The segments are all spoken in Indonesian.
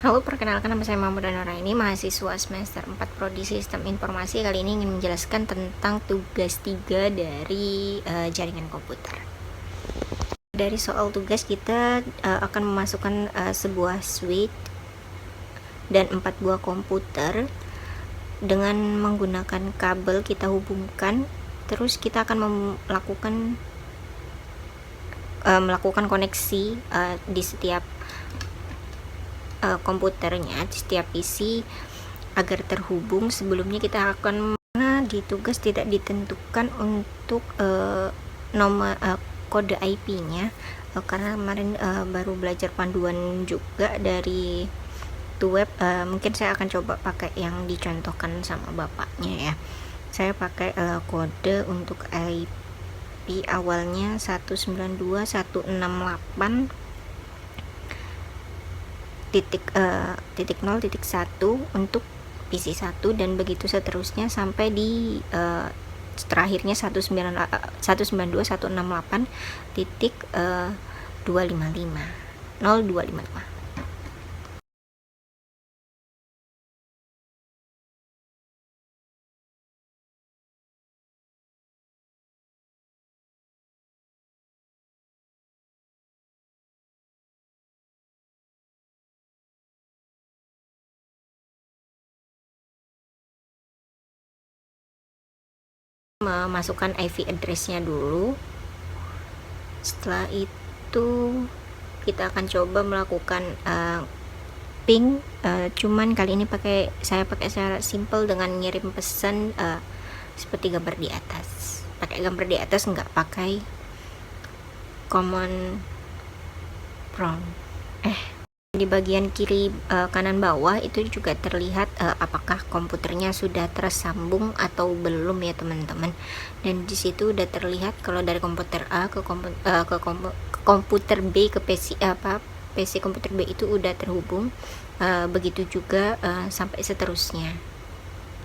Halo, perkenalkan nama saya Mahmud Nuraini, mahasiswa semester 4 Prodi Sistem Informasi. Kali ini ingin menjelaskan tentang tugas 3 dari jaringan komputer. Dari soal tugas kita akan memasukkan sebuah switch dan 4 buah komputer. Dengan menggunakan kabel kita hubungkan, terus kita akan melakukan koneksi di setiap komputernya, di setiap PC agar terhubung. Sebelumnya kita akan di tugas tidak ditentukan untuk nomor kode IP-nya karena kemarin baru belajar panduan juga dari web. Mungkin saya akan coba pakai yang dicontohkan sama bapaknya ya. Saya pakai kode untuk IP awalnya 192.168 titik 0.1 untuk PC 1 dan begitu seterusnya sampai di terakhirnya 192.168 titik 255 0255. Memasukkan IP address-nya dulu. Setelah itu kita akan coba melakukan ping, cuman kali ini saya pakai secara simple dengan ngirim pesan seperti gambar di atas. Pakai gambar di atas, nggak pakai command prompt. Di bagian kiri kanan bawah itu juga terlihat apakah komputernya sudah tersambung atau belum ya teman-teman. Dan di situ udah terlihat kalau dari komputer A ke komputer B ke PC komputer B itu udah terhubung. Begitu juga sampai seterusnya.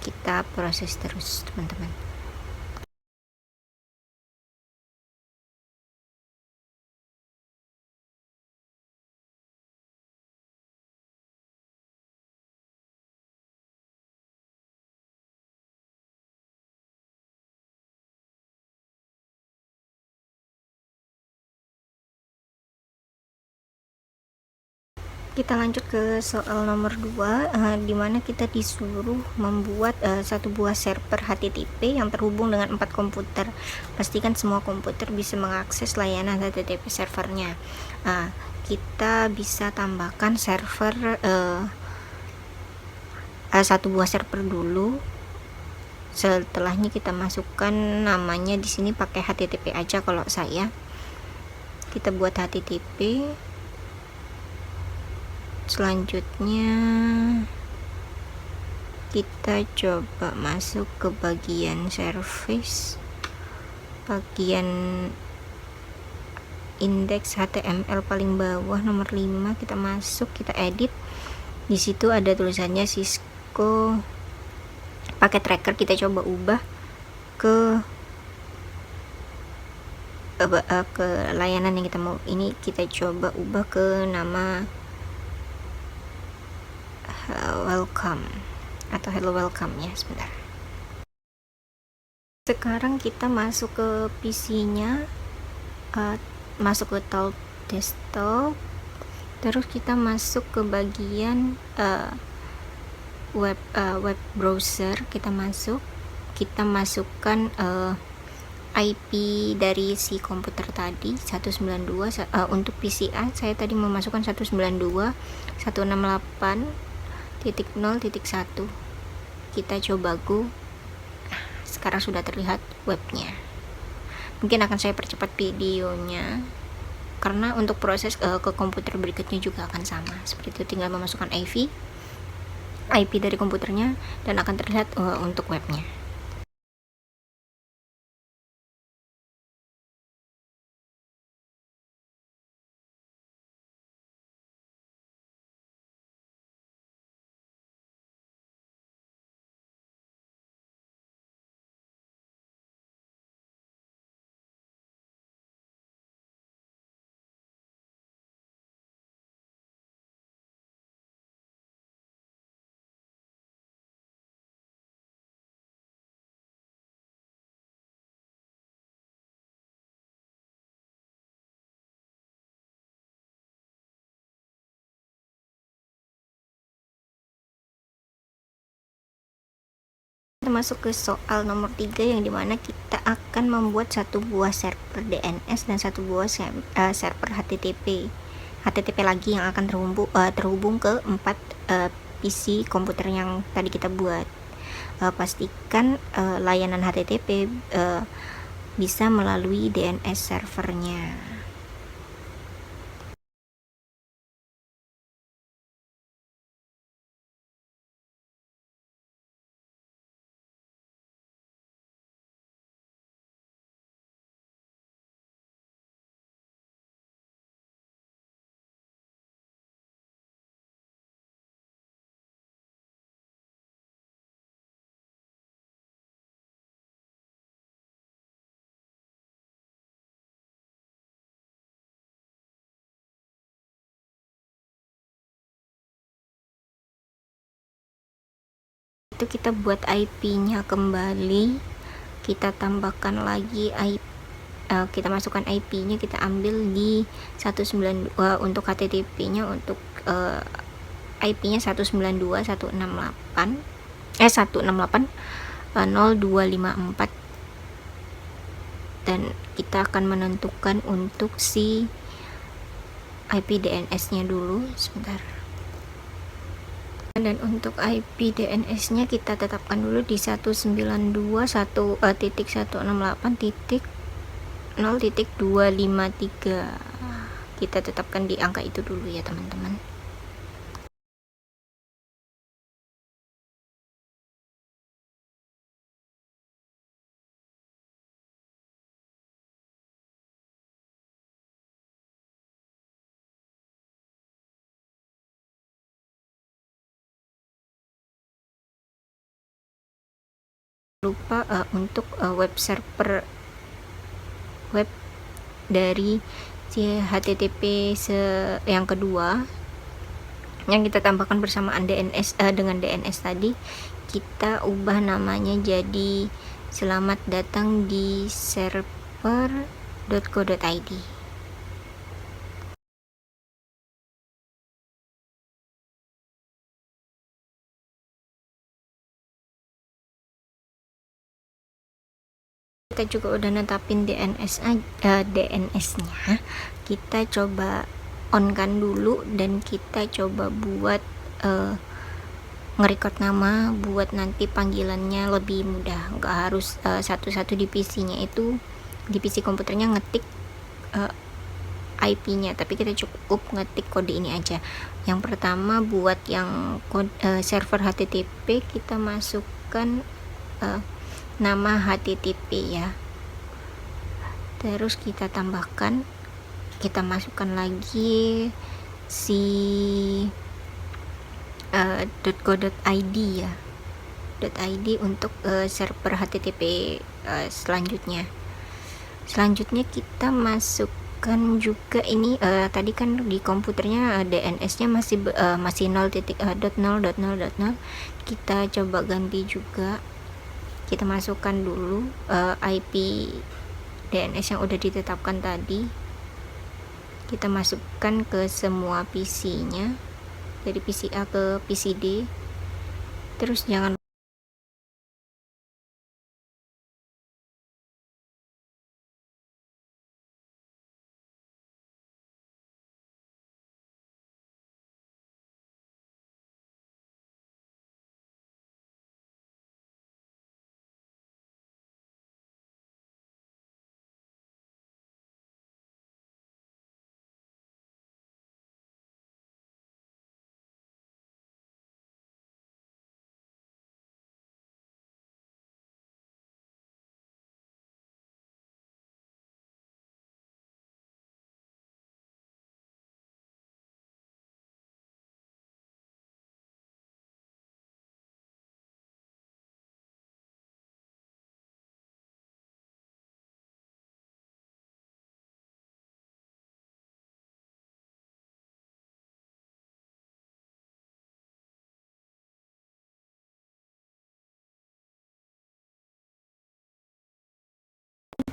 Kita proses terus teman-teman. Kita lanjut ke soal nomor 2, di mana kita disuruh membuat satu buah server HTTP yang terhubung dengan 4 komputer. Pastikan semua komputer bisa mengakses layanan HTTP servernya. Kita bisa tambahkan server satu buah server dulu. Setelahnya kita masukkan namanya, di sini pakai HTTP aja kalau saya. Kita buat HTTP. Selanjutnya kita coba masuk ke bagian service, bagian indeks HTML paling bawah nomor 5, kita masuk, kita edit. Di situ ada tulisannya Cisco pakai tracker, kita coba ubah ke layanan yang kita mau. Ini kita coba ubah ke nama welcome atau hello welcome ya, sebentar. Sekarang kita masuk ke PC-nya, masuk ke Talk Desktop, terus kita masuk ke bagian web browser. Kita masukkan IP dari si komputer tadi 192. Untuk PCA saya tadi memasukkan 192.168.0.1. kita coba go. Sekarang sudah terlihat webnya. Mungkin akan saya percepat videonya karena untuk proses ke komputer berikutnya juga akan sama seperti itu. Tinggal memasukkan IP dari komputernya dan akan terlihat untuk webnya. Kita masuk ke soal nomor 3 yang dimana kita akan membuat satu buah server DNS dan satu buah server HTTP lagi yang akan terhubung ke 4 PC komputer yang tadi kita buat. Pastikan layanan HTTP bisa melalui DNS servernya. Itu kita buat IP-nya kembali, kita tambahkan lagi kita masukkan IP-nya, kita ambil di 192 untuk HTTP-nya, untuk IP-nya 192.168 0254, dan kita akan menentukan untuk si IP DNS-nya dulu sebentar. Dan untuk IP DNS-nya kita tetapkan dulu di 192.1.0.0.253. Kita tetapkan di angka itu dulu ya teman-teman. Lupa untuk web server web dari si HTTP yang kedua yang kita tambahkan bersamaan DNS dengan DNS tadi, kita ubah namanya jadi selamat datang di server.co.id. Kita juga udah netapin DNS-nya, kita coba on kan dulu dan kita coba buat nge-record nama buat nanti panggilannya lebih mudah, nggak harus satu-satu di PC-nya itu, di PC komputernya ngetik IP-nya, tapi kita cukup ngetik kode ini aja. Yang pertama buat yang server HTTP, kita masukkan nama HTTP ya, terus kita tambahkan, kita masukkan lagi si .co.id ya, .id untuk server HTTP selanjutnya kita masukkan juga ini, tadi kan di komputernya DNS-nya masih 0.0.0.0, kita coba ganti juga, kita masukkan dulu IP DNS yang udah ditetapkan tadi, kita masukkan ke semua PC-nya dari PC A ke PC D, terus jangan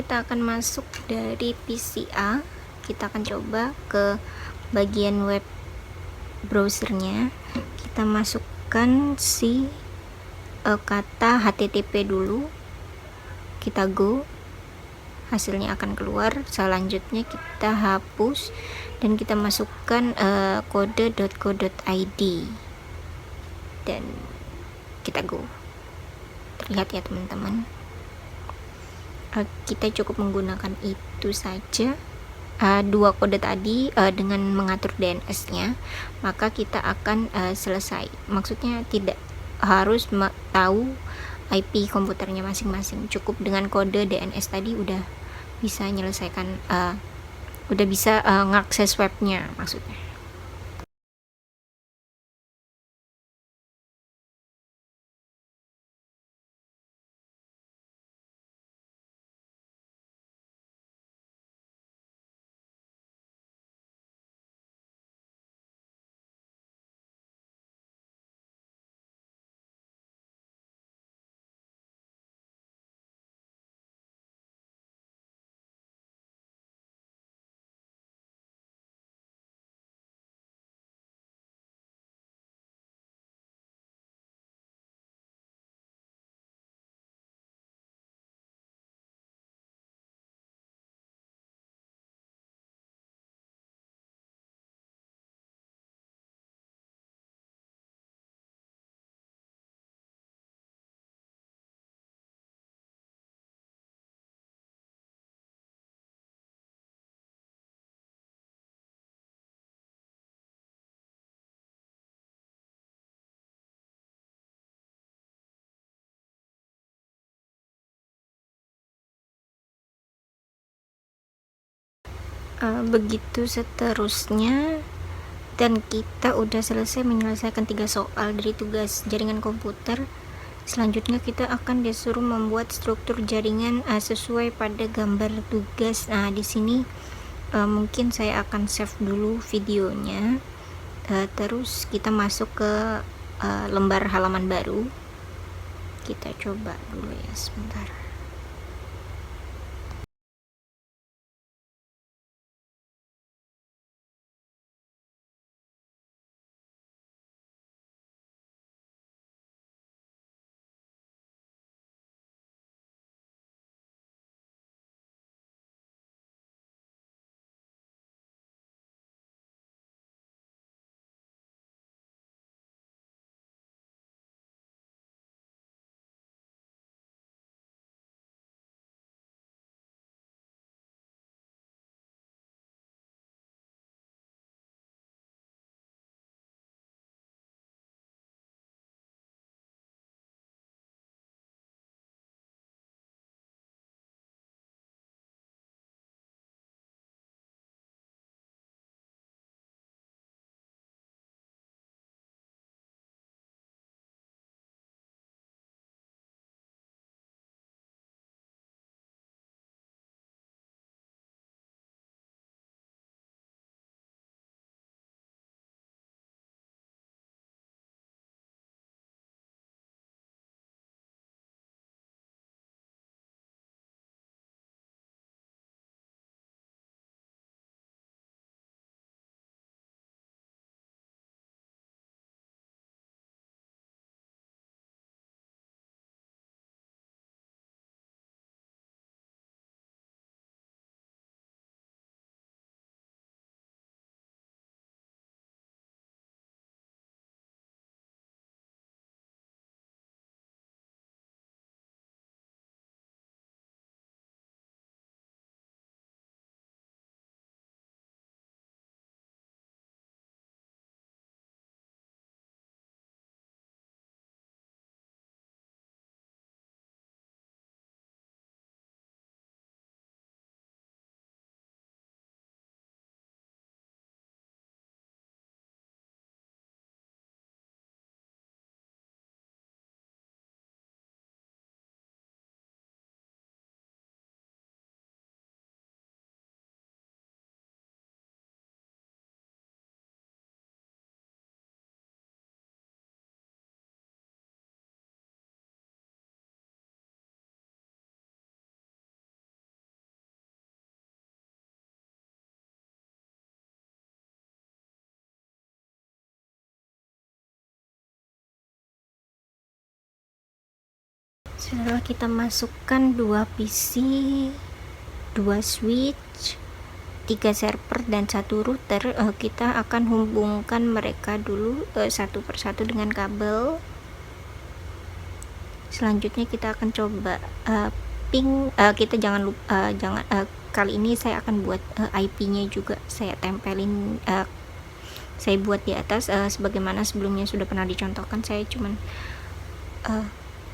kita akan masuk dari PC A, kita akan coba ke bagian web browsernya, kita masukkan si kata HTTP dulu, kita go, hasilnya akan keluar. Selanjutnya kita hapus dan kita masukkan kode.co.id dan kita go. Terlihat ya teman-teman. Kita cukup menggunakan itu saja, dua kode tadi dengan mengatur DNS-nya, maka kita akan selesai. Maksudnya tidak harus tahu IP komputernya masing-masing, cukup dengan kode DNS tadi udah bisa menyelesaikan, udah bisa ngakses webnya maksudnya. Begitu seterusnya, dan kita udah selesai menyelesaikan 3 soal dari tugas jaringan komputer. Selanjutnya kita akan disuruh membuat struktur jaringan sesuai pada gambar tugas. Nah, di sini mungkin saya akan save dulu videonya, terus kita masuk ke lembar halaman baru. Kita coba dulu ya sebentar. Setelah kita masukkan 2 PC, 2 switch, 3 server dan 1 router, kita akan hubungkan mereka dulu satu persatu dengan kabel. Selanjutnya kita akan coba ping, kita jangan lupa, kali ini saya akan buat IP-nya juga saya tempelin, saya buat di atas, sebagaimana sebelumnya sudah pernah dicontohkan. Saya cuman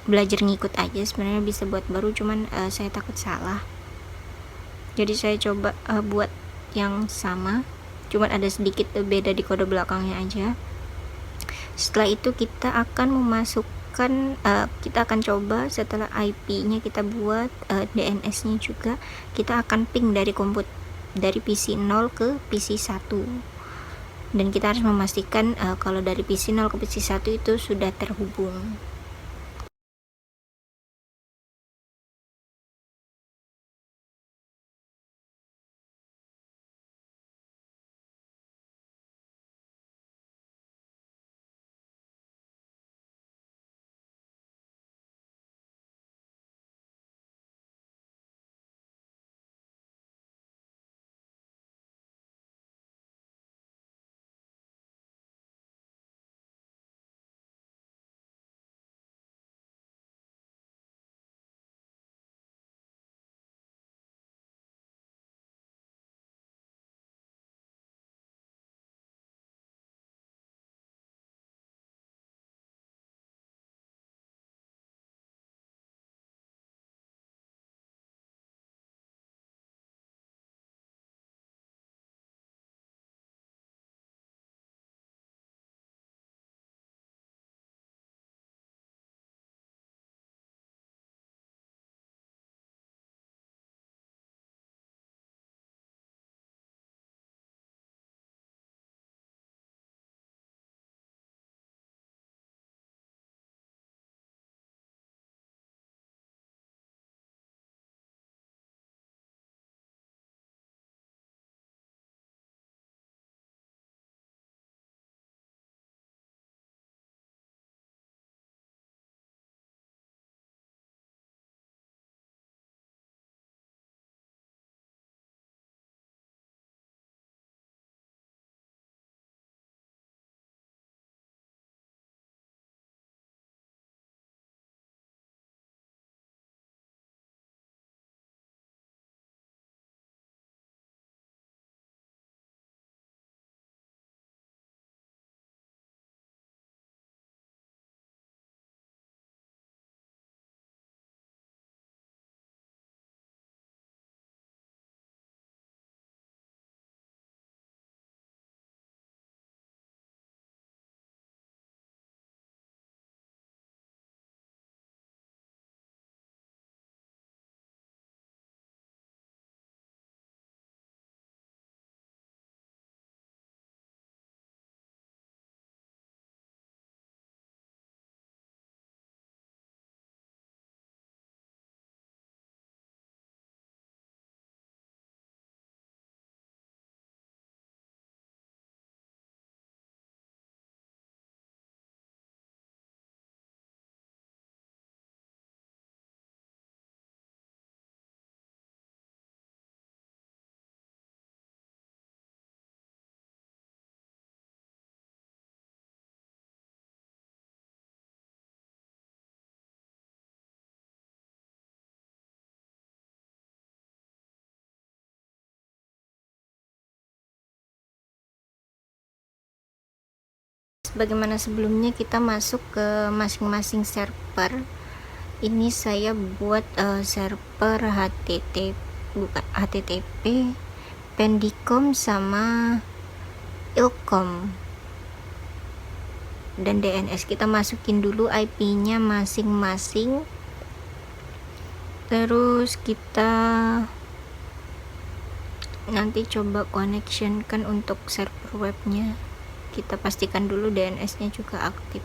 belajar ngikut aja, sebenarnya bisa buat baru, cuman saya takut salah, jadi saya coba buat yang sama, cuman ada sedikit beda di kode belakangnya aja. Setelah itu kita akan memasukkan, kita akan coba setelah IP-nya kita buat, DNS-nya juga kita akan ping dari PC 0 ke PC 1, dan kita harus memastikan kalau dari PC 0 ke PC 1 itu sudah terhubung. Bagaimana sebelumnya, kita masuk ke masing-masing server. Ini saya buat server HTTP, Pendicom sama Ilkom, dan DNS. Kita masukin dulu IP-nya masing-masing, terus kita nanti coba connection kan untuk server webnya. Kita pastikan dulu DNS-nya juga aktif.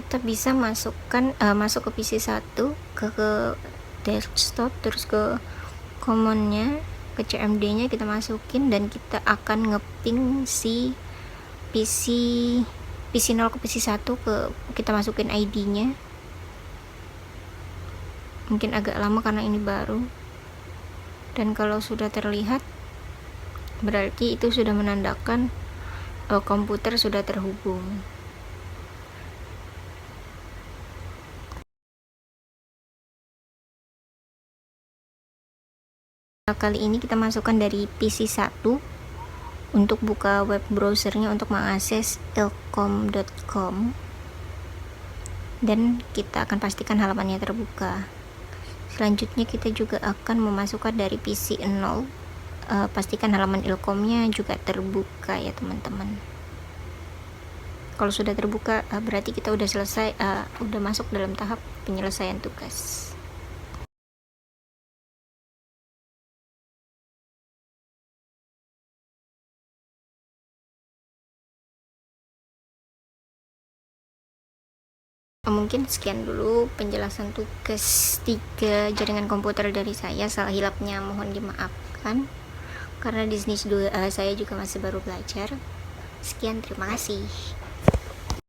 kita bisa masuk ke PC 1 ke desktop, terus ke commonnya, ke CMD nya kita masukin, dan kita akan ngeping si PC 0 ke PC 1 kita masukin ID nya. Mungkin agak lama karena ini baru, dan kalau sudah terlihat berarti itu sudah menandakan komputer sudah terhubung. Kali ini kita masukkan dari PC 1 untuk buka web browsernya untuk mengakses ilkom.com, dan kita akan pastikan halamannya terbuka. Selanjutnya kita juga akan memasukkan dari PC 0, pastikan halaman ilkomnya juga terbuka ya teman-teman. Kalau sudah terbuka berarti kita udah selesai, udah masuk dalam tahap penyelesaian tugas. Mungkin sekian dulu penjelasan tugas 3 jaringan komputer dari saya. Salah hilapnya mohon dimaafkan, karena di sini saya juga masih baru belajar. Sekian, terima kasih.